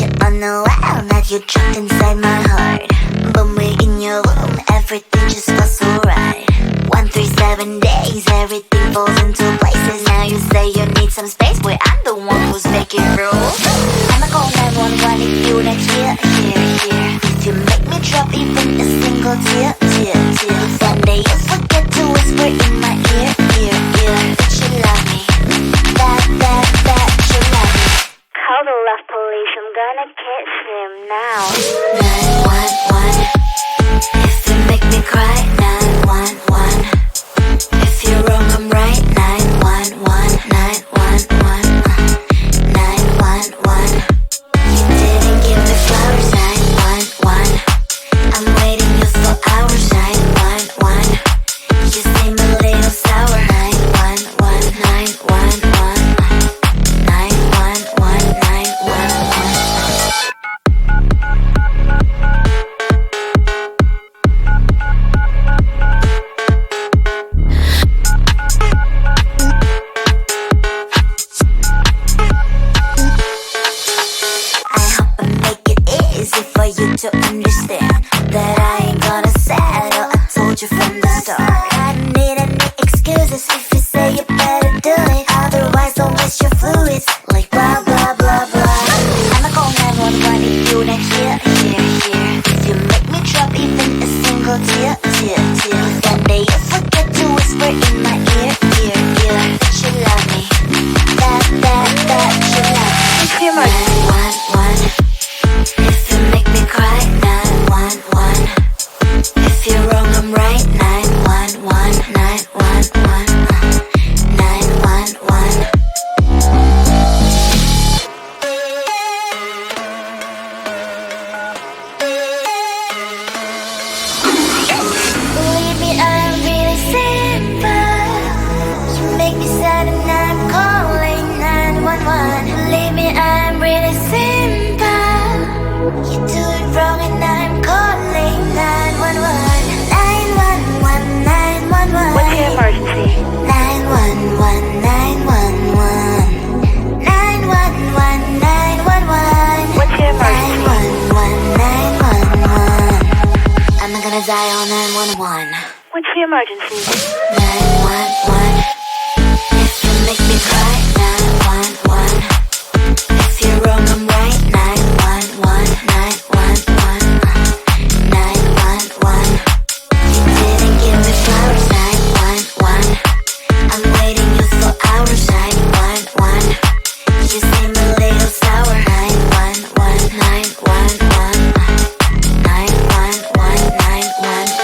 you unaware that you're trapped inside my heart? But we're in your room, everything just feels so right. 137 days, everything falls into places. Now you say you need some space, where I'm the one who's making rules. I'ma call 911 if you next here. If you make me drop even a single tear. One day you forget to whisper in my ear. That you love me, that you love me. Call the love police, I'm gonna catch him now. 911, if you make me cry. 911, if you're wrong I'm right. 911, 911, 911, you didn't give me flowers. 911, I'm waiting you for hours. 911, you seem a little sour. 911, 911, 911, 911. For you to understand that I ain't gonna settle. I told you from the start. I don't need any excuses if you say you better do it. Otherwise don't waste your fluids like blah blah blah blah. I'ma call 911 if you next here. If you make me drop even a single tear. One day you forget to whisper in my ear. That you love me, that you love me. 911, if you make me cry. 911, if you're wrong I'm right. 911, 911, 911. Believe me, I'm really simple. You make me sad and I'm calling 911. Believe me, I'm really simple. You do it wrong and I'm calling 911. 911, 911. What's your emergency? 911, 911. 911, 911. What's your emergency? 911, 911. I'm not gonna die on 911. What's your emergency? 911, if you make me cry. 911, if you're wrong I'm right. 911, 911, 911, you didn't give me flowers. 911, I'm waiting you for hours. 911, you seem a little sour. 911, 911, 911, 911.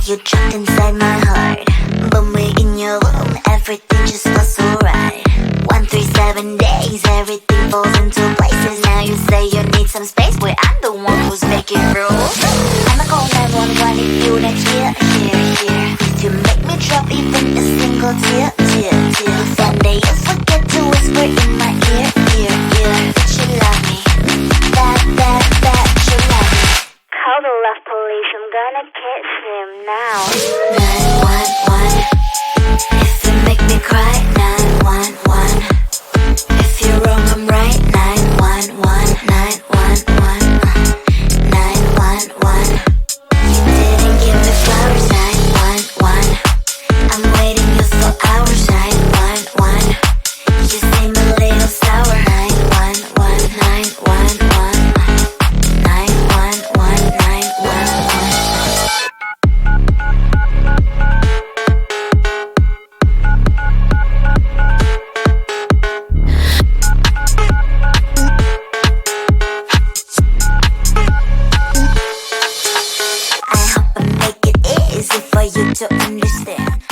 you trapped inside my heart. But we're in your room, everything just feels so right. 137 days, everything falls into places. Now you say you need some space, boy, I'm the one who's making rules. I'ma call 911 if you next year, here. You make me drop even a single tear. One day you'll forget to whisper in my ear. That you love me, that you love me. Call the love police, I'm gonna catch him now. 911, if you make me cry. 911, if you're wrong I'm right. 911, 911, 911. You didn't give me flowers. 911, I'm waiting you for hours. 911, you seem a little sour. 911, 911, 911, 911. I hope I make it easy for you to understand.